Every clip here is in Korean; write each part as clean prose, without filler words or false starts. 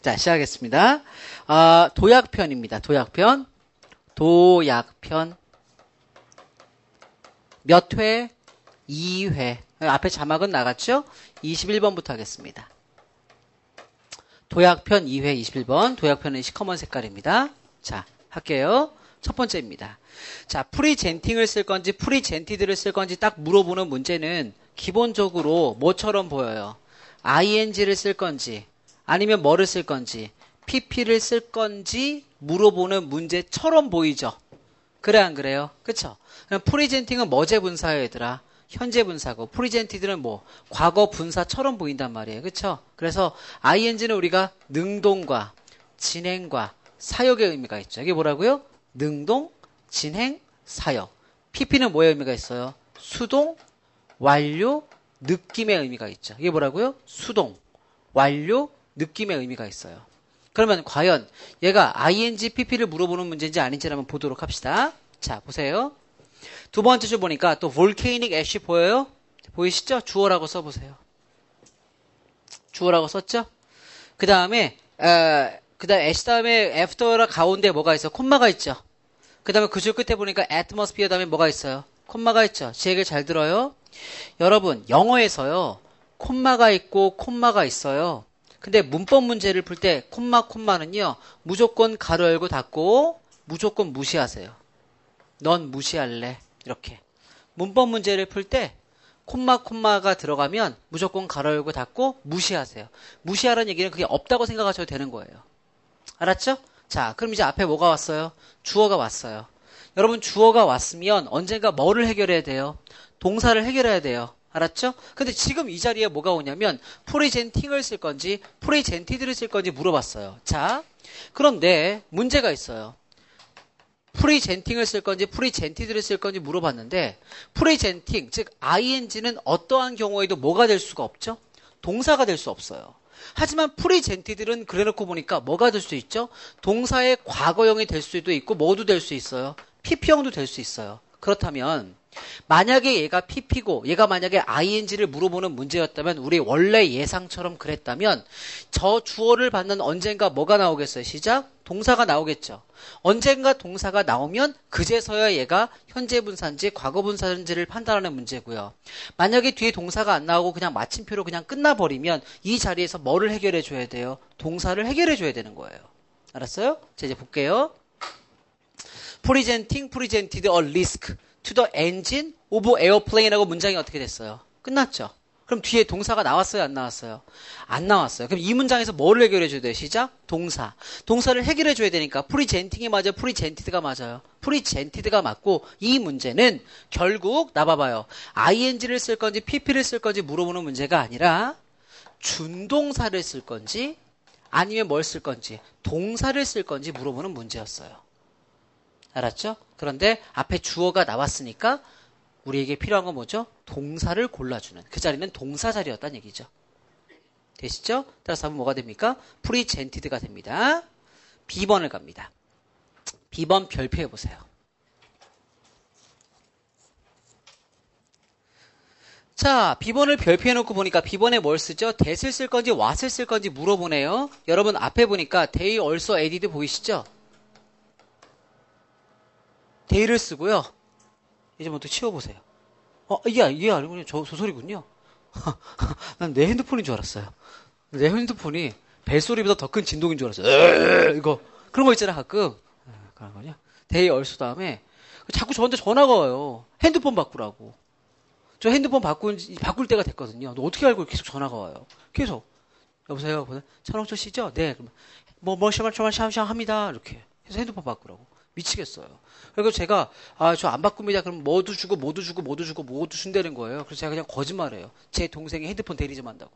자, 시작하겠습니다. 도약편입니다. 도약편. 몇 회? 2회. 앞에 자막은 나갔죠? 21번부터 하겠습니다. 도약편 2회 21번. 도약편은 시커먼 색깔입니다. 자, 할게요. 첫 번째입니다. 자, 프리젠팅을 쓸 건지 프리젠티드를 쓸 건지 딱 물어보는 문제는 기본적으로 뭐처럼 보여요? ing를 쓸 건지 아니면 뭐를 쓸 건지 pp를 쓸 건지 물어보는 문제처럼 보이죠? 그래 안 그래요? 그쵸? 프리젠팅은 뭐제 분사예요 얘들아? 현재 분사고 프리젠티드는 뭐? 과거 분사처럼 보인단 말이에요. 그쵸? 그래서 ing는 우리가 능동과 진행과 사역의 의미가 있죠. 이게 뭐라고요? 능동, 진행, 사역. pp는 뭐의 의미가 있어요? 수동, 완료, 느낌의 의미가 있죠. 이게 뭐라고요? 수동, 완료, 느낌의 의미가 있어요. 그러면 과연 얘가 ing, pp를 물어보는 문제인지 아닌지 한번 보도록 합시다. 자, 보세요. 두 번째 줄 보니까 또 volcanic ash 보여요? 보이시죠? 주어라고 써보세요. 주어라고 썼죠? 그 다음에 ash 다음에 after라 가운데 뭐가 있어? 콤마가 있죠? 그 다음에 그 줄 끝에 보니까 atmosphere 다음에 뭐가 있어요? 콤마가 있죠? 제 얘기를 잘 들어요? 여러분, 영어에서요, 콤마가 있고 콤마가 있어요. 근데 문법 문제를 풀 때 콤마는요, 무조건 가로 열고 닫고 무조건 무시하세요. 넌 무시할래. 이렇게. 문법 문제를 풀 때 콤마가 들어가면 무조건 가로 열고 닫고 무시하세요. 무시하라는 얘기는 그게 없다고 생각하셔도 되는 거예요. 알았죠? 자, 그럼 이제 앞에 뭐가 왔어요? 주어가 왔어요. 여러분, 주어가 왔으면 언젠가 뭐를 해결해야 돼요? 동사를 해결해야 돼요. 알았죠? 근데 지금 이 자리에 뭐가 오냐면 프리젠팅을 쓸 건지 프리젠티드를 쓸 건지 물어봤어요. 자, 그런데 문제가 있어요. 프리젠팅을 쓸 건지 프리젠티드를 쓸 건지 물어봤는데 프리젠팅, 즉 ing는 어떠한 경우에도 뭐가 될 수가 없죠? 동사가 될 수 없어요. 하지만 프리젠티드는 그래놓고 보니까 뭐가 될 수 있죠? 동사의 과거형이 될 수도 있고 뭐도 될 수 있어요? pp형도 될 수 있어요. 그렇다면 만약에 얘가 pp고 얘가 만약에 ing를 물어보는 문제였다면 우리 원래 예상처럼 그랬다면 저 주어를 받는 언젠가 뭐가 나오겠어요? 시작? 동사가 나오겠죠. 언젠가 동사가 나오면 그제서야 얘가 현재 분사인지 과거 분사인지를 판단하는 문제고요. 만약에 뒤에 동사가 안 나오고 그냥 마침표로 그냥 끝나버리면 이 자리에서 뭐를 해결해 줘야 돼요? 동사를 해결해 줘야 되는 거예요. 알았어요? 자, 이제 볼게요. Presenting, presented a risk to the engine of airplane하고 문장이 어떻게 됐어요? 끝났죠? 그럼 뒤에 동사가 나왔어요? 안 나왔어요? 안 나왔어요. 그럼 이 문장에서 뭐를 해결해 줘야 돼요? 시작? 동사. 동사를 해결해 줘야 되니까 presenting이 맞아요? presented가 맞아요? presented가 맞고 이 문제는 결국 나봐봐요. ing를 쓸 건지 pp를 쓸 건지 물어보는 문제가 아니라 준동사를 쓸 건지 아니면 뭘 쓸 건지 동사를 쓸 건지 물어보는 문제였어요. 알았죠? 그런데 앞에 주어가 나왔으니까 우리에게 필요한 건 뭐죠? 동사를 골라주는. 그 자리는 동사 자리였다는 얘기죠. 되시죠? 따라서 하면 뭐가 됩니까? 프리젠티드가 됩니다. B번을 갑니다. B번 별표해 보세요. 자, B번을 별표해 놓고 보니까 B번에 뭘 쓰죠? that을 쓸 건지 what을 쓸 건지 물어보네요. 여러분 앞에 보니까 they also added 보이시죠? they를 쓰고요. 이제 뭐 또 치워보세요. 이게 아니군요. 저 소리군요. 난 내 핸드폰인 줄 알았어요. 내 핸드폰이 벨소리보다 더 큰 진동인 줄 알았어요. 이거 그런 거 있잖아 가끔. 그런 거냐? 데이 얼수 다음에 자꾸 저한테 전화가 와요. 핸드폰 바꾸라고. 저 핸드폰 바꿀 때가 됐거든요. 너 어떻게 알고 계속 전화가 와요? 계속. 여보세요? 천홍철 씨죠? 네. 샤마샤마 합니다. 이렇게 해서 핸드폰 바꾸라고. 미치겠어요. 그리고 제가 저 안 바꿉니다. 그럼 모두 주고 모두 준다는 거예요. 그래서 제가 그냥 거짓말해요. 제 동생이 핸드폰 대리 좀 한다고.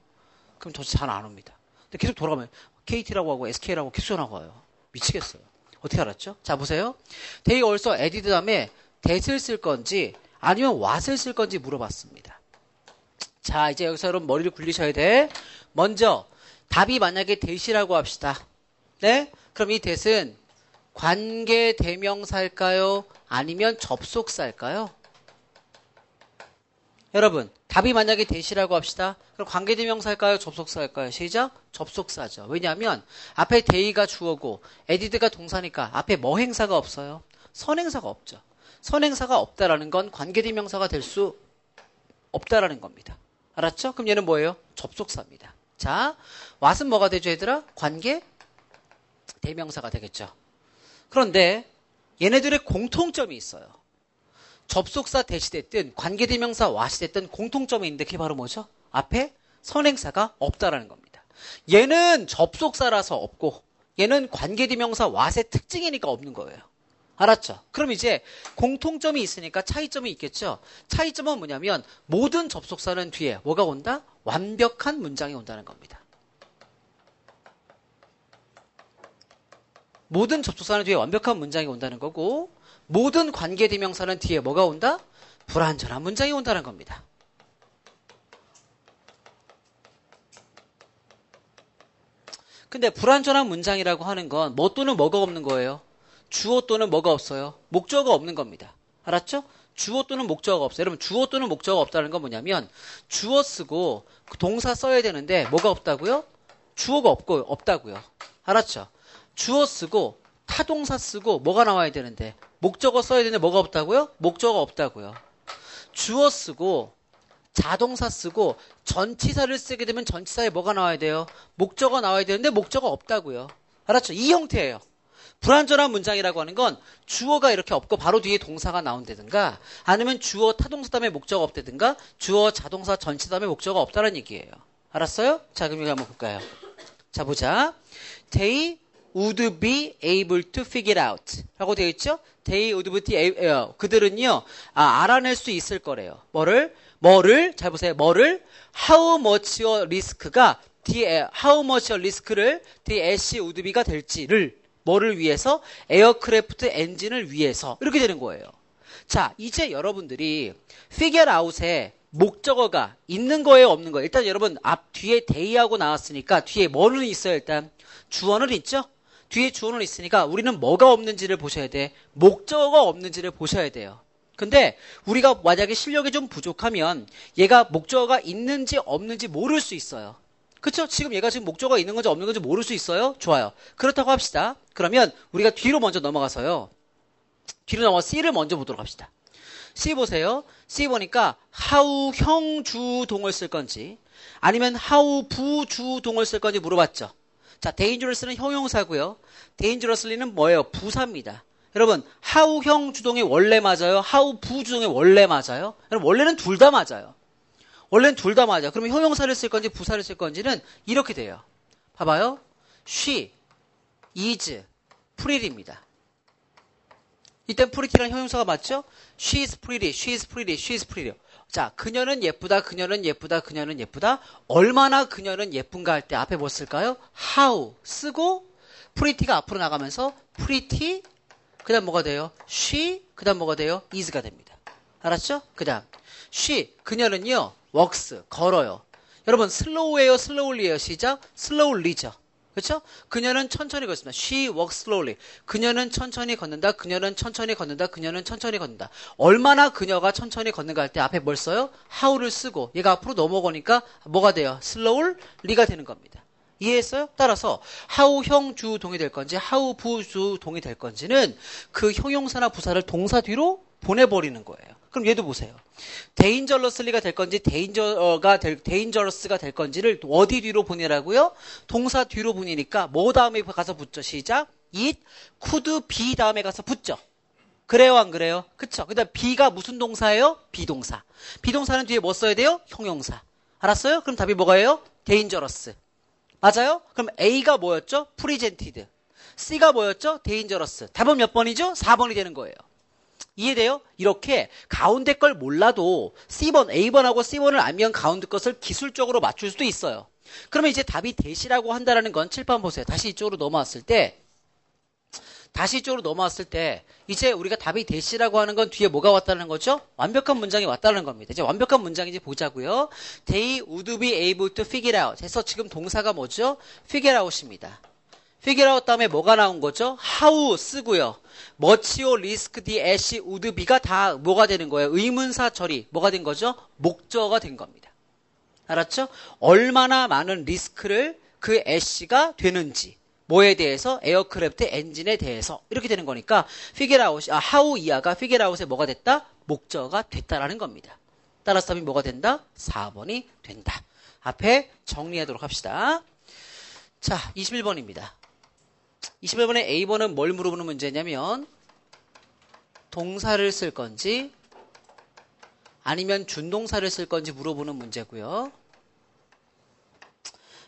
그럼 저 잘 안 옵니다. 근데 계속 돌아가면 KT라고 하고 SK라고 계속 전화가 와요. 미치겠어요. 어떻게 알았죠? 자 보세요. they also added 다음에 that을 쓸 건지 아니면 what을 쓸 건지 물어봤습니다. 자 이제 여기서 여러분 머리를 굴리셔야 돼. 먼저 답이 만약에 that이라고 합시다. 네? 그럼 이 that은 관계 대명사일까요? 아니면 접속사일까요? 여러분 답이 만약에 대시라고 합시다. 그럼 관계대명사일까요? 접속사일까요? 시작. 접속사죠. 왜냐하면 앞에 대의가 주어고 에디드가 동사니까 앞에 뭐 행사가 없어요? 선행사가 없죠. 선행사가 없다라는 건 관계대명사가 될 수 없다라는 겁니다. 알았죠? 그럼 얘는 뭐예요? 접속사입니다. 자, what은 뭐가 되죠, 얘들아? 관계대명사가 되겠죠. 그런데 얘네들의 공통점이 있어요. 접속사 대시됐든 관계대명사 what이 됐든 공통점이 있는데 그게 바로 뭐죠? 앞에 선행사가 없다라는 겁니다. 얘는 접속사라서 없고 얘는 관계대명사 what의 특징이니까 없는 거예요. 알았죠? 그럼 이제 공통점이 있으니까 차이점이 있겠죠? 차이점은 뭐냐면 모든 접속사는 뒤에 뭐가 온다? 완벽한 문장이 온다는 겁니다. 모든 접속사는 뒤에 완벽한 문장이 온다는 거고 모든 관계대명사는 뒤에 뭐가 온다? 불완전한 문장이 온다는 겁니다. 근데 불완전한 문장이라고 하는 건 뭐 또는 뭐가 없는 거예요? 주어 또는 뭐가 없어요? 목적어가 없는 겁니다. 알았죠? 주어 또는 목적어가 없어요. 여러분 주어 또는 목적어가 없다는 건 뭐냐면 주어 쓰고 동사 써야 되는데 뭐가 없다고요? 주어가 없다고요. 알았죠? 주어 쓰고 타동사 쓰고 뭐가 나와야 되는데 목적어 써야 되는데 뭐가 없다고요? 목적어가 없다고요. 주어 쓰고 자동사 쓰고 전치사를 쓰게 되면 전치사에 뭐가 나와야 돼요? 목적어 나와야 되는데 목적어 없다고요. 알았죠? 이 형태예요. 불완전한 문장이라고 하는 건 주어가 이렇게 없고 바로 뒤에 동사가 나온다든가 아니면 주어 타동사 다음에 목적어가 없다든가 주어 자동사 전치사 다음에 목적어가 없다는 얘기예요. 알았어요? 자, 그럼 이거 한번 볼까요? 자, 보자. They would be able to figure out 라고 되어 있죠? They would be able, 그들은요 알아낼 수 있을 거래요. 뭐를 잘 보세요. 뭐를 how much risk가 how much risk를 the SC would be가 될지를 뭐를 위해서? 에어크래프트 엔진을 위해서 이렇게 되는 거예요. 자, 이제 여러분들이 figure out에 목적어가 있는 거예요, 없는 거예요? 일단 여러분 앞 뒤에 they하고 나왔으니까 뒤에 뭐는 있어요? 일단 주어는 있죠? 뒤에 주어는 있으니까 우리는 뭐가 없는지를 보셔야 돼. 목적어가 없는지를 보셔야 돼요. 근데 우리가 만약에 실력이 좀 부족하면 얘가 목적어가 있는지 없는지 모를 수 있어요. 그쵸? 지금 얘가 지금 목적어가 있는 건지 없는 건지 모를 수 있어요? 좋아요. 그렇다고 합시다. 그러면 우리가 뒤로 먼저 넘어가서요. 뒤로 넘어가 C를 먼저 보도록 합시다. C 보세요. C 보니까 how 형주동을 쓸 건지 아니면 how 부주동을 쓸 건지 물어봤죠. 자, dangerous는 형용사고요. dangerously는 뭐예요? 부사입니다. 여러분, how 형주동이 원래 맞아요? how 부주동이 원래 맞아요? 여러분, 원래는 둘 다 맞아요. 원래는 둘 다 맞아. 그러면 형용사를 쓸 건지 부사를 쓸 건지는 이렇게 돼요. 봐봐요. She is pretty입니다. 이땐 pretty라는 형용사가 맞죠? She is pretty, she is pretty, she is pretty. 자, 그녀는 예쁘다, 그녀는 예쁘다, 그녀는 예쁘다. 얼마나 그녀는 예쁜가 할 때 앞에 뭐 쓸까요? how 쓰고 pretty가 앞으로 나가면서 pretty 그 다음 뭐가 돼요? she 그 다음 뭐가 돼요? is가 됩니다. 알았죠? 그 다음 she 그녀는요 walks 걸어요. 여러분 slow예요, slowly예요? 시작. slowly죠. 그렇죠? 그녀는 천천히 걷습니다. She walks slowly. 그녀는 천천히 걷는다. 그녀는 천천히 걷는다. 그녀는 천천히 걷는다. 얼마나 그녀가 천천히 걷는가 할 때 앞에 뭘 써요? how를 쓰고 얘가 앞으로 넘어가니까 뭐가 돼요? slowly가 되는 겁니다. 이해했어요? 따라서 how 형주동이 될 건지 how 부주동이 될 건지는 그 형용사나 부사를 동사 뒤로 보내버리는 거예요. 그럼 얘도 보세요. dangerously가 될 건지 dangerous가 될 건지를 어디 뒤로 보내라고요? 동사 뒤로 보내니까 뭐 다음에 가서 붙죠. 시작. it could be 다음에 가서 붙죠. 그래요, 안 그래요? 그쵸? 그 다음 be가 무슨 동사예요? 비동사. 비동사는 뒤에 뭐 써야 돼요? 형용사. 알았어요? 그럼 답이 뭐가예요? dangerous. 맞아요? 그럼 A가 뭐였죠? presented. C가 뭐였죠? dangerous. 답은 몇 번이죠? 4번이 되는 거예요. 이해돼요? 이렇게 가운데 걸 몰라도 C번, A번하고 C번을 알면 가운데 것을 기술적으로 맞출 수도 있어요. 그러면 이제 답이 대시라고 한다는 건 칠판 보세요. 다시 이쪽으로 넘어왔을 때 이제 우리가 답이 대시라고 하는 건 뒤에 뭐가 왔다는 거죠? 완벽한 문장이 왔다는 겁니다. 이제 완벽한 문장인지 보자고요. They would be able to figure out 해서 지금 동사가 뭐죠? figure out입니다. figure out 다음에 뭐가 나온 거죠? how 쓰고요. much or risk the as would be가 다 뭐가 되는 거예요? 의문사 처리 뭐가 된 거죠? 목적어가 된 겁니다. 알았죠? 얼마나 많은 리스크를 그 as가 되는지 뭐에 대해서? 에어크래프트 엔진에 대해서 이렇게 되는 거니까 figure out, how 이하가 figure out에 뭐가 됐다? 목적어가 됐다라는 겁니다. 따라서 답이 뭐가 된다? 4번이 된다. 앞에 정리하도록 합시다. 자, 21번입니다. 21번에 A번은 뭘 물어보는 문제냐면 동사를 쓸 건지 아니면 준동사를 쓸 건지 물어보는 문제고요.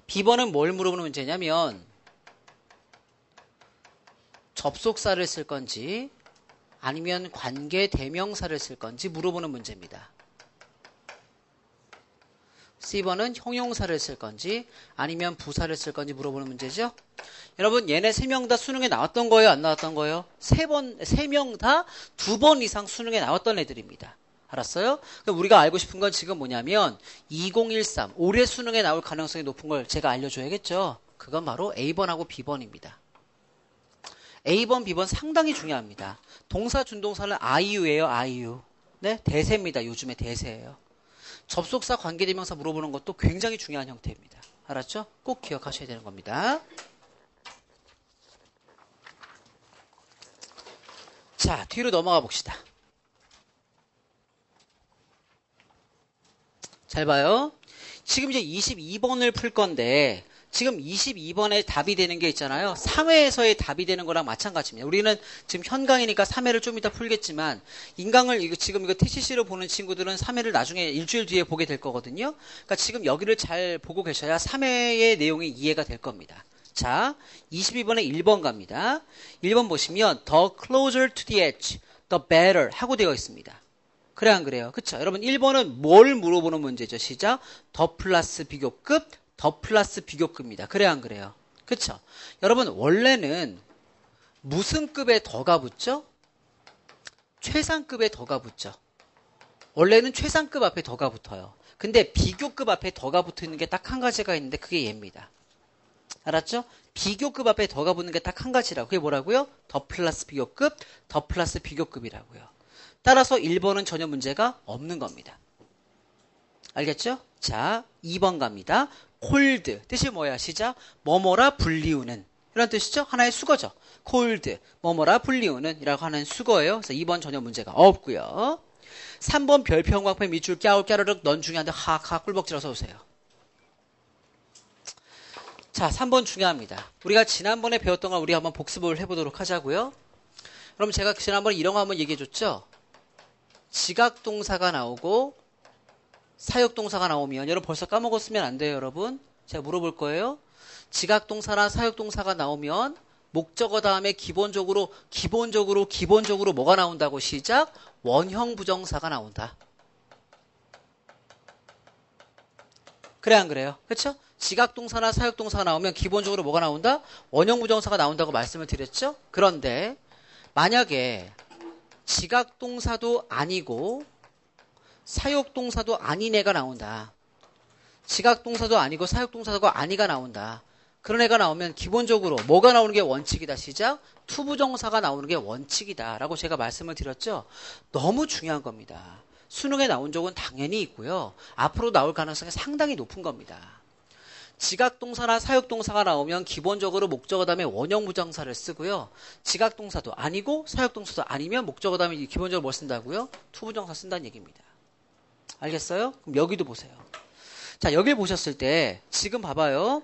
B번은 뭘 물어보는 문제냐면 접속사를 쓸 건지 아니면 관계 대명사를 쓸 건지 물어보는 문제입니다. C번은 형용사를 쓸 건지 아니면 부사를 쓸 건지 물어보는 문제죠. 여러분 얘네 3명 다 수능에 나왔던 거예요? 안 나왔던 거예요? 3명 다 2번 이상 수능에 나왔던 애들입니다. 알았어요? 그럼 우리가 알고 싶은 건 지금 뭐냐면 2013 올해 수능에 나올 가능성이 높은 걸 제가 알려줘야겠죠. 그건 바로 A번하고 B번입니다. A번, B번 상당히 중요합니다. 동사, 준동사는 아이유예요. 아이유. 네, 대세입니다. 요즘에 대세예요. 접속사, 관계대명사 물어보는 것도 굉장히 중요한 형태입니다. 알았죠? 꼭 기억하셔야 되는 겁니다. 자, 뒤로 넘어가 봅시다. 잘 봐요. 지금 이제 22번을 풀 건데 지금 22번에 답이 되는 게 있잖아요. 3회에서의 답이 되는 거랑 마찬가지입니다. 우리는 지금 현강이니까 3회를 좀 이따 풀겠지만 인강을 지금 이거 TCC로 보는 친구들은 3회를 나중에 일주일 뒤에 보게 될 거거든요. 그러니까 지금 여기를 잘 보고 계셔야 3회의 내용이 이해가 될 겁니다. 자, 22번에 1번 갑니다. 1번 보시면 the closer to the edge, the better 하고 되어 있습니다. 그래 안 그래요? 그쵸? 여러분 1번은 뭘 물어보는 문제죠? 시작. 더 플러스 비교급, 더 플러스 비교급입니다. 그래 안 그래요? 그쵸? 여러분 원래는 무슨 급에 더가 붙죠? 최상급에 더가 붙죠. 원래는 최상급 앞에 더가 붙어요. 근데 비교급 앞에 더가 붙는 게 딱 한 가지가 있는데 그게 얘입니다. 알았죠? 비교급 앞에 더가 붙는 게 딱 한 가지라고. 그게 뭐라고요? 더 플러스 비교급, 더 플러스 비교급이라고요. 따라서 1번은 전혀 문제가 없는 겁니다. 알겠죠? 자, 2번 갑니다. 콜드. 뜻이 뭐야? 시작. 뭐뭐라 불리우는. 이런 뜻이죠? 하나의 수거죠. 콜드. 뭐뭐라 불리우는. 이라고 하는 수거예요. 그래서 2번 전혀 문제가 없고요. 3번 별표 형광펜 밑줄 깨우르륵 넌 중요한데 하하 꿀벅지라서 오세요. 자, 3번 중요합니다. 우리가 지난번에 배웠던 걸 우리 한번 복습을 해보도록 하자고요. 그럼 제가 지난번에 이런 거 한번 얘기해줬죠? 지각동사가 나오고 사역동사가 나오면 여러분 벌써 까먹었으면 안 돼요, 여러분. 제가 물어볼 거예요. 지각동사나 사역동사가 나오면 목적어 다음에 기본적으로 뭐가 나온다고 시작? 원형 부정사가 나온다. 그래 안 그래요? 그렇죠? 지각동사나 사역동사가 나오면 기본적으로 뭐가 나온다? 원형 부정사가 나온다고 말씀을 드렸죠? 그런데 만약에 지각동사도 아니고 사역동사도 아닌 애가 나온다. 지각동사도 아니고 사역동사도 아니가 나온다. 그런 애가 나오면 기본적으로 뭐가 나오는 게 원칙이다. 시작. 투부정사가 나오는 게 원칙이다. 라고 제가 말씀을 드렸죠. 너무 중요한 겁니다. 수능에 나온 적은 당연히 있고요. 앞으로 나올 가능성이 상당히 높은 겁니다. 지각동사나 사역동사가 나오면 기본적으로 목적어 다음에 원형 부정사를 쓰고요. 지각동사도 아니고 사역동사도 아니면 목적어 다음에 기본적으로 뭘 쓴다고요? 투부정사 쓴다는 얘기입니다. 알겠어요? 그럼 여기도 보세요. 자, 여길 보셨을 때 지금 봐봐요.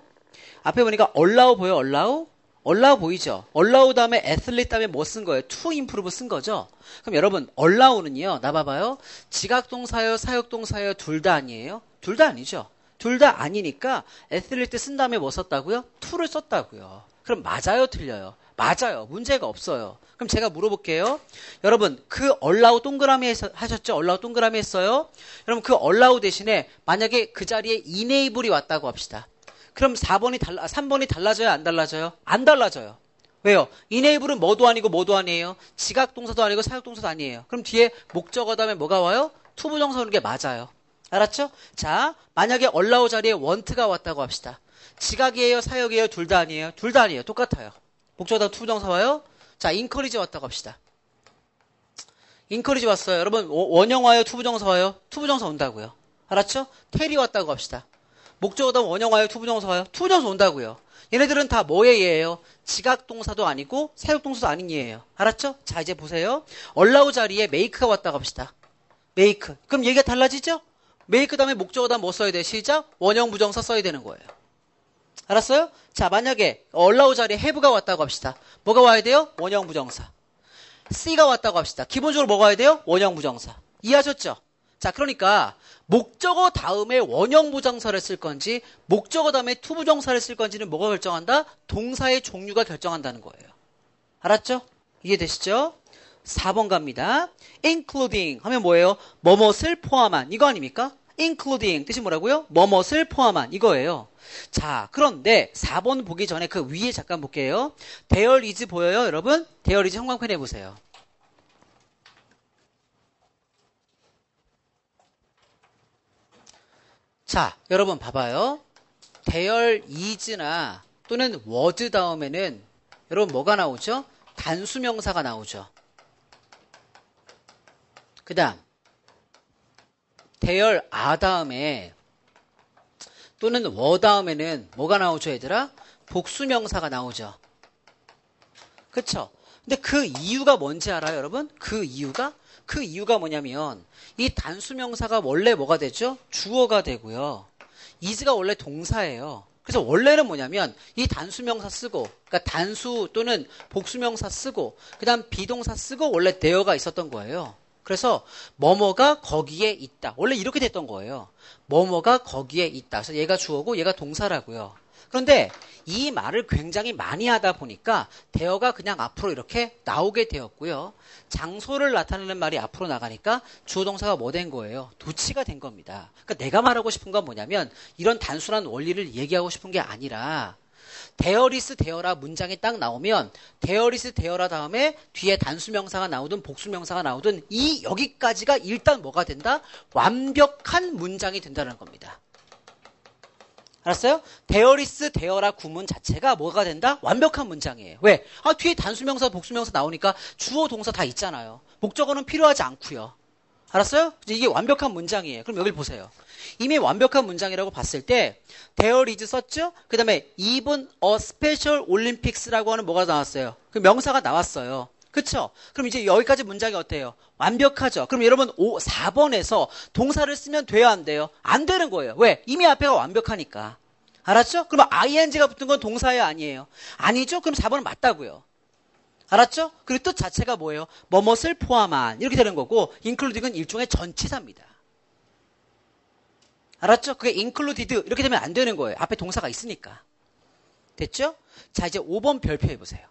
앞에 보니까 allow 보여요? allow 보이죠? allow 다음에 athlete 다음에 뭐 쓴 거예요? to improve 쓴 거죠? 그럼 여러분 allow는요. 나 봐봐요. 지각동사요? 사역동사요? 둘 다 아니에요? 둘 다 아니죠? 둘 다 아니니까 athlete 쓴 다음에 뭐 썼다고요? to를 썼다고요. 그럼 맞아요? 틀려요? 맞아요. 문제가 없어요. 그럼 제가 물어볼게요. 여러분 그 allow 동그라미 하셨죠? allow 동그라미 했어요? 여러분 그 allow 대신에 만약에 그 자리에 enable이 왔다고 합시다. 그럼 3번이 달라져요? 안 달라져요? 안 달라져요. 왜요? enable은 뭐도 아니고 뭐도 아니에요? 지각동사도 아니고 사역동사도 아니에요. 그럼 뒤에 목적어 다음에 뭐가 와요? 투부정사 오는 게 맞아요. 알았죠? 자, 만약에 allow 자리에 want가 왔다고 합시다. 지각이에요, 사역이에요, 둘 다 아니에요? 둘 다 아니에요. 똑같아요. 목적어 다음 투부정사 와요? 자, encourage 왔다고 합시다. encourage 왔어요. 여러분, 원형 와요, 투부정사 와요? 투부정사 온다고요. 알았죠? tell이 왔다고 합시다. 목적어 다음 원형 와요, 투부정사 와요? 투부정사 온다고요. 얘네들은 다 뭐의 예예요? 지각동사도 아니고 사역동사도 아닌 예예요. 알았죠? 자, 이제 보세요. allow 자리에 make가 왔다고 합시다. make. 그럼 얘기가 달라지죠? make 다음에 목적어 다음 뭐 써야 돼? 시작? 원형 부정사 써야 되는 거예요. 알았어요? 자, 만약에 allow 자리에 have가 왔다고 합시다. 뭐가 와야 돼요? 원형 부정사. C가 왔다고 합시다. 기본적으로 뭐가 와야 돼요? 원형 부정사. 이해하셨죠? 자, 그러니까 목적어 다음에 원형 부정사를 쓸 건지 목적어 다음에 투부정사를 쓸 건지는 뭐가 결정한다? 동사의 종류가 결정한다는 거예요. 알았죠? 이해되시죠? 4번 갑니다. including 하면 뭐예요? 뭐뭇을 포함한 이거 아닙니까? including 뜻이 뭐라고요? 뭐뭇을 포함한 이거예요. 자, 그런데 4번 보기 전에 그 위에 잠깐 볼게요. there is 보여요, 여러분? there is 형광펜 해보세요. 자, 여러분 봐봐요. there is나 또는 was 다음에는 여러분 뭐가 나오죠? 단수명사가 나오죠. 그 다음 there are 다음에 또는 were 다음에는 뭐가 나오죠, 얘들아? 복수명사가 나오죠. 그쵸? 근데 그 이유가 뭔지 알아요, 여러분? 그 이유가 뭐냐면 이 단수명사가 원래 뭐가 되죠? 주어가 되고요. is가 원래 동사예요. 그래서 원래는 뭐냐면 이 단수명사 쓰고 그러니까 단수 또는 복수명사 쓰고 그 다음 비동사 쓰고 원래 there가 있었던 거예요. 그래서 뭐뭐가 거기에 있다. 원래 이렇게 됐던 거예요. 뭐뭐가 거기에 있다. 그래서 얘가 주어고 얘가 동사라고요. 그런데 이 말을 굉장히 많이 하다 보니까 there가 그냥 앞으로 이렇게 나오게 되었고요. 장소를 나타내는 말이 앞으로 나가니까 주어 동사가 뭐 된 거예요? 도치가 된 겁니다. 그러니까 내가 말하고 싶은 건 뭐냐면 이런 단순한 원리를 얘기하고 싶은 게 아니라 there is there라 문장이 딱 나오면 there is there라 다음에 뒤에 단수명사가 나오든 복수명사가 나오든 이 여기까지가 일단 뭐가 된다? 완벽한 문장이 된다는 겁니다. 알았어요? there is there라 구문 자체가 뭐가 된다? 완벽한 문장이에요. 왜? 뒤에 단수명사, 복수명사 나오니까 주어, 동사 다 있잖아요. 목적어는 필요하지 않고요. 알았어요? 이게 완벽한 문장이에요. 그럼 여기를 보세요. 이미 완벽한 문장이라고 봤을 때 there is 썼죠? 그 다음에 even a special olympics라고 하는 뭐가 나왔어요? 그 명사가 나왔어요. 그쵸? 그럼 이제 여기까지 문장이 어때요? 완벽하죠? 그럼 여러분 4번에서 동사를 쓰면 돼요? 안 돼요? 안 되는 거예요. 왜? 이미 앞에가 완벽하니까. 알았죠? 그럼 ing가 붙은 건 동사예요? 아니에요? 아니죠? 그럼 4번은 맞다고요. 알았죠? 그리고 뜻 자체가 뭐예요? 뭐뭇을 포함한 이렇게 되는 거고 including은 일종의 전치사입니다. 알았죠? 그게 included 이렇게 되면 안 되는 거예요. 앞에 동사가 있으니까. 됐죠? 자, 이제 5번 별표 해보세요.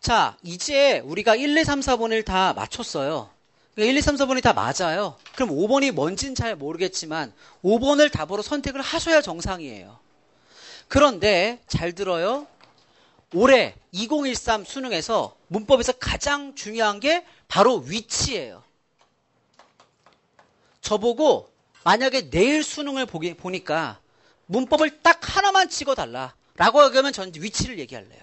자, 이제 우리가 1, 2, 3, 4번을 다 맞췄어요. 1, 2, 3, 4번이 다 맞아요. 그럼 5번이 뭔지는 잘 모르겠지만 5번을 답으로 선택을 하셔야 정상이에요. 그런데 잘 들어요. 올해 2013 수능에서 문법에서 가장 중요한 게 바로 위치예요. 저보고 만약에 내일 수능을 보니까 문법을 딱 하나만 찍어달라 라고 얘기하면 전 위치를 얘기할래요.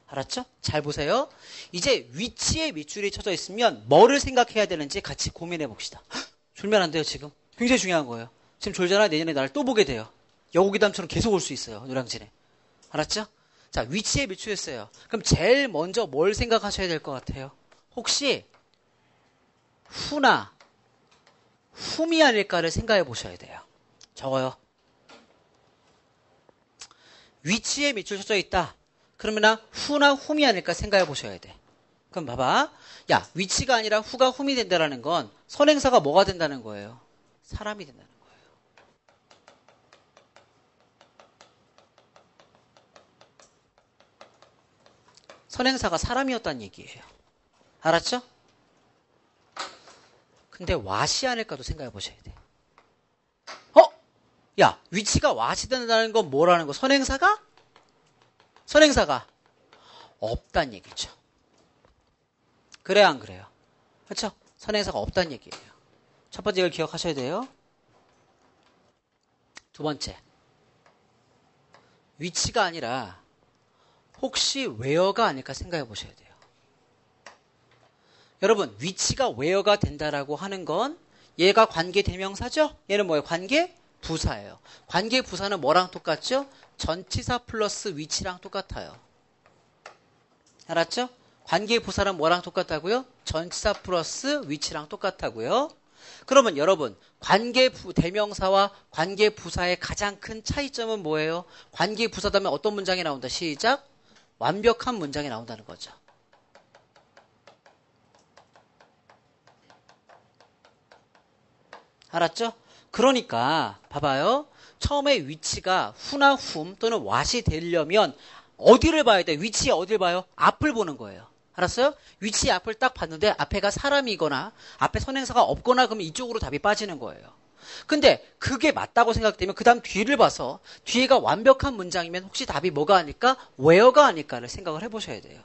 알았죠? 잘 보세요. 이제 위치에 밑줄이 쳐져 있으면 뭐를 생각해야 되는지 같이 고민해 봅시다. 졸면 안 돼요, 지금. 굉장히 중요한 거예요. 지금 졸잖아, 내년에 나를 또 보게 돼요. 여고기담처럼 계속 올 수 있어요, 노량진에. 알았죠? 자, 위치에 밑줄했어요. 그럼 제일 먼저 뭘 생각하셔야 될 것 같아요? 혹시 후나 훔이 아닐까를 생각해 보셔야 돼요. 적어요. 위치에 밑줄 쳐져 있다. 그러면 후나 훔이 아닐까 생각해 보셔야 돼. 그럼 봐봐. 야, 위치가 아니라 후가 훔이 된다는 건 선행사가 뭐가 된다는 거예요? 사람이 된다는 거예요. 선행사가 사람이었다는 얘기예요. 알았죠? 근데 왓이 아닐까도 생각해 보셔야 돼. 야, 위치가 왓이 된다는 건 뭐라는 거? 선행사가 없단 얘기죠. 그래요, 안 그래요? 그렇죠? 선행사가 없단 얘기예요. 첫 번째 이걸 기억하셔야 돼요. 두 번째. 위치가 아니라 혹시 where가 아닐까 생각해 보셔야 돼요. 여러분, 위치가 where가 된다라고 하는 건 얘가 관계대명사죠? 얘는 뭐예요? 관계부사예요. 관계부사는 뭐랑 똑같죠? 전치사 플러스 위치랑 똑같아요. 알았죠? 관계부사는 뭐랑 똑같다고요? 전치사 플러스 위치랑 똑같다고요. 그러면 여러분, 관계대명사와 관계부사의 가장 큰 차이점은 뭐예요? 관계부사다면 어떤 문장이 나온다? 시작! 완벽한 문장이 나온다는 거죠. 알았죠? 그러니까 봐봐요. 처음에 위치가 who나 whom 또는 what이 되려면 어디를 봐야 돼? 위치에 어디를 봐요? 앞을 보는 거예요. 알았어요? 위치 앞을 딱 봤는데 앞에가 사람이거나 앞에 선행사가 없거나 그러면 이쪽으로 답이 빠지는 거예요. 근데 그게 맞다고 생각되면 그 다음 뒤를 봐서 뒤에가 완벽한 문장이면 혹시 답이 뭐가 아닐까? where가 아닐까를 생각을 해보셔야 돼요.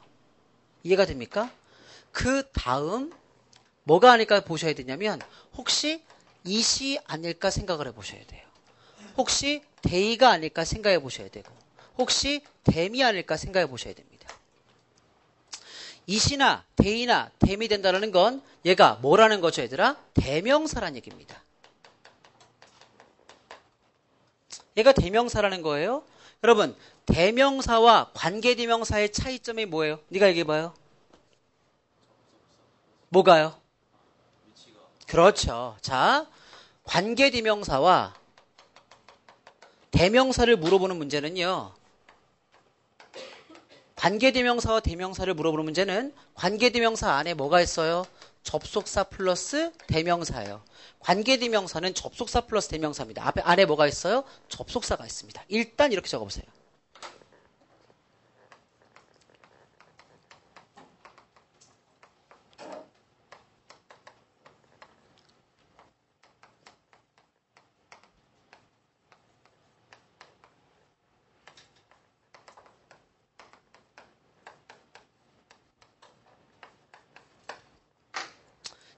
이해가 됩니까? 그 다음 뭐가 아닐까 보셔야 되냐면 혹시 it이 아닐까 생각을 해보셔야 돼요. 혹시 they가 아닐까 생각해 보셔야 되고 혹시 them이 아닐까 생각해 보셔야 됩니다. it이나 they나 them이 된다는 건 얘가 뭐라는 거죠, 얘들아? 대명사란 얘기입니다. 얘가 대명사라는 거예요. 여러분, 대명사와 관계대명사의 차이점이 뭐예요? 네가 얘기해봐요. 뭐가요? 그렇죠. 자, 관계대명사와 대명사를 물어보는 문제는요. 관계대명사와 대명사를 물어보는 문제는 관계대명사 안에 뭐가 있어요? 접속사 플러스 대명사예요. 관계대명사는 접속사 플러스 대명사입니다. 앞에 안에 뭐가 있어요? 접속사가 있습니다. 일단 이렇게 적어보세요.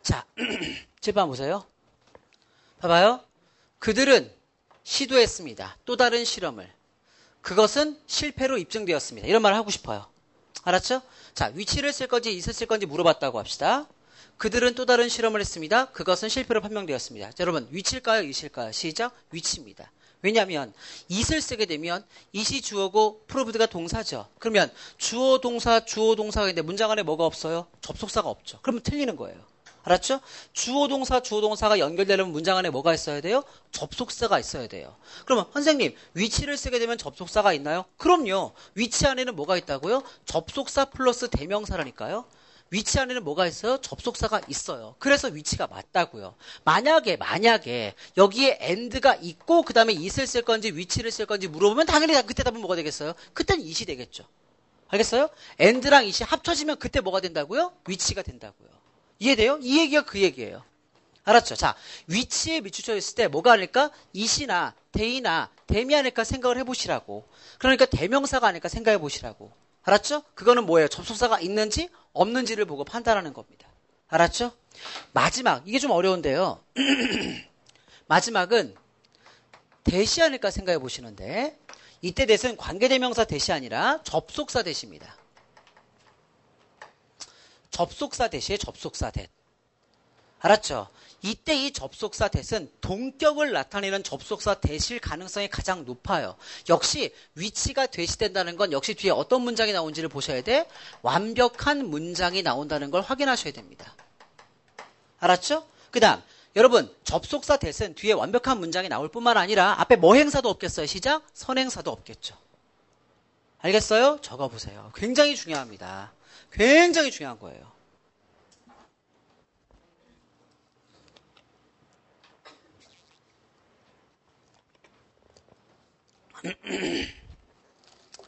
자, 7번 보세요. 봐봐요. 그들은 시도했습니다. 또 다른 실험을. 그것은 실패로 입증되었습니다. 이런 말을 하고 싶어요. 알았죠? 자, 위치를 쓸 건지 it을 쓸 건지 물어봤다고 합시다. 그들은 또 다른 실험을 했습니다. 그것은 실패로 판명되었습니다. 자, 여러분, 위치일까요? it일까요? 시작! 위치입니다. 왜냐하면 it을 쓰게 되면 it이 주어고 proved가 동사죠. 그러면 주어, 동사가 있는데 문장 안에 뭐가 없어요? 접속사가 없죠. 그러면 틀리는 거예요. 알았죠? 주어, 동사가 연결되려면 문장 안에 뭐가 있어야 돼요? 접속사가 있어야 돼요. 그러면 선생님, 위치를 쓰게 되면 접속사가 있나요? 그럼요. 위치 안에는 뭐가 있다고요? 접속사 플러스 대명사라니까요. 위치 안에는 뭐가 있어요? 접속사가 있어요. 그래서 위치가 맞다고요. 만약에 여기에 and가 있고 그 다음에 it을 쓸 건지 위치를 쓸 건지 물어보면 당연히 그때 답은 뭐가 되겠어요? 그때는 it이 되겠죠. 알겠어요? and랑 it이 합쳐지면 그때 뭐가 된다고요? 위치가 된다고요. 이해돼요? 이 얘기가 그 얘기예요. 알았죠? 자, 위치에 밑줄쳐 있을 때 뭐가 아닐까? it이나 they나 them이 아닐까 생각을 해보시라고. 그러니까 대명사가 아닐까 생각해 보시라고. 알았죠? 그거는 뭐예요? 접속사가 있는지 없는지를 보고 판단하는 겁니다. 알았죠? 마지막, 이게 좀 어려운데요. 마지막은 대시 아닐까 생각해 보시는데 이때 대신 관계대명사 대시 아니라 접속사 대시입니다. 접속사 대시에 접속사 대. 알았죠? 이때 이 접속사 대는 동격을 나타내는 접속사 대실 가능성이 가장 높아요. 역시 위치가 대시된다는 건 역시 뒤에 어떤 문장이 나온지를 보셔야 돼. 완벽한 문장이 나온다는 걸 확인하셔야 됩니다. 알았죠? 그 다음 여러분 접속사 대는 뒤에 완벽한 문장이 나올 뿐만 아니라 앞에 뭐 행사도 없겠어요? 시작? 선행사도 없겠죠. 알겠어요? 적어보세요. 굉장히 중요합니다. 굉장히 중요한 거예요.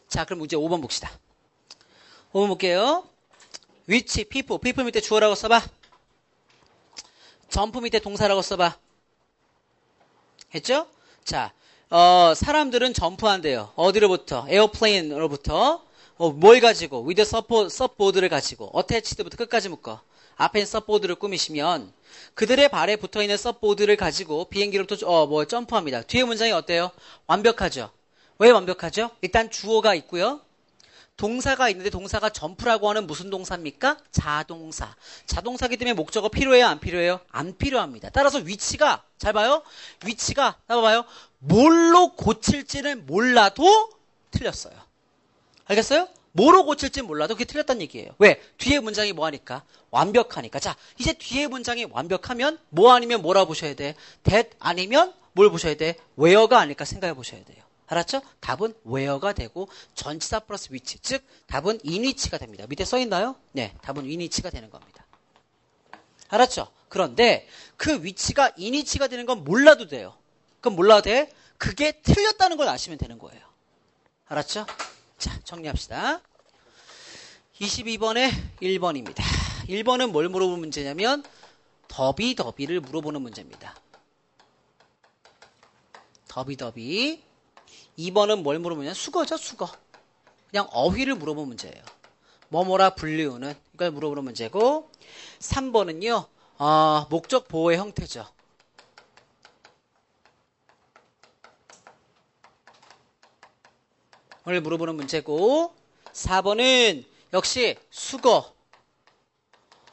자, 그럼 이제 5번 봅시다. 5번 볼게요. 위치, people 밑에 주어라고 써봐. 점프 밑에 동사라고 써봐. 했죠? 자, 사람들은 점프한대요. 어디로부터? 에어플레인으로부터 뭘 가지고? with supboard를 가지고 attached부터 끝까지 묶어. 앞에 있는 supboard를 꾸미시면 그들의 발에 붙어있는 supboard를 가지고 비행기로부터 점프합니다. 뒤에 문장이 어때요? 완벽하죠? 왜 완벽하죠? 일단 주어가 있고요. 동사가 있는데 동사가 점프라고 하는 무슨 동사입니까? 자동사. 자동사기 때문에 목적어 필요해요? 안 필요해요? 안 필요합니다. 따라서 위치가 잘 봐요. 위치가 봐봐요. 뭘로 고칠지는 몰라도 틀렸어요. 알겠어요? 뭐로 고칠지 몰라도 그게 틀렸다는 얘기예요. 왜? 뒤에 문장이 뭐하니까? 완벽하니까. 자, 이제 뒤에 문장이 완벽하면 뭐 아니면 뭐라 보셔야 돼? that 아니면 뭘 보셔야 돼? where가 아닐까 생각해 보셔야 돼요. 알았죠? 답은 where가 되고 전치사 플러스 위치, 즉 답은 in which가 됩니다. 밑에 써 있나요? 네, 답은 in which가 되는 겁니다. 알았죠? 그런데 그 위치가 in which가 되는 건 몰라도 돼요. 그럼 몰라도 돼? 그게 틀렸다는 걸 아시면 되는 거예요. 알았죠? 자, 정리합시다. 22번에 1번입니다. 1번은 뭘 물어보는 문제냐면 더비를 물어보는 문제입니다. 더비. 2번은 뭘 물어보냐면 수거죠, 수거. 그냥 어휘를 물어보는 문제예요. 뭐뭐라 불리우는 이걸 물어보는 문제고 3번은요. 목적 보호의 형태죠. 을 물어보는 문제고 4번은 역시 수거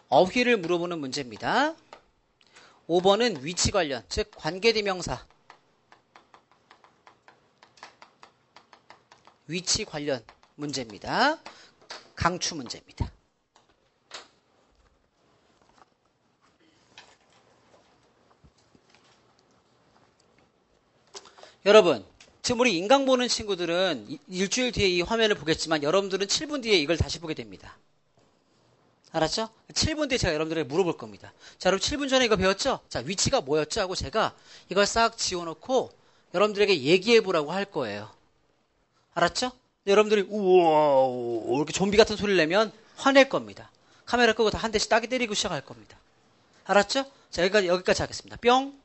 어휘를 물어보는 문제입니다. 5번은 위치 관련 즉 관계대명사 위치 관련 문제입니다. 강추 문제입니다. 여러분 지금 우리 인강 보는 친구들은 일주일 뒤에 이 화면을 보겠지만 여러분들은 7분 뒤에 이걸 다시 보게 됩니다. 알았죠? 7분 뒤에 제가 여러분들에게 물어볼 겁니다. 자, 여러분 7분 전에 이거 배웠죠? 자, 위치가 뭐였죠? 하고 제가 이걸 싹 지워놓고 여러분들에게 얘기해보라고 할 거예요. 알았죠? 여러분들이 우와 이렇게 좀비 같은 소리를 내면 화낼 겁니다. 카메라 끄고 다 한 대씩 따기 때리고 시작할 겁니다. 알았죠? 자, 여기까지 하겠습니다. 뿅!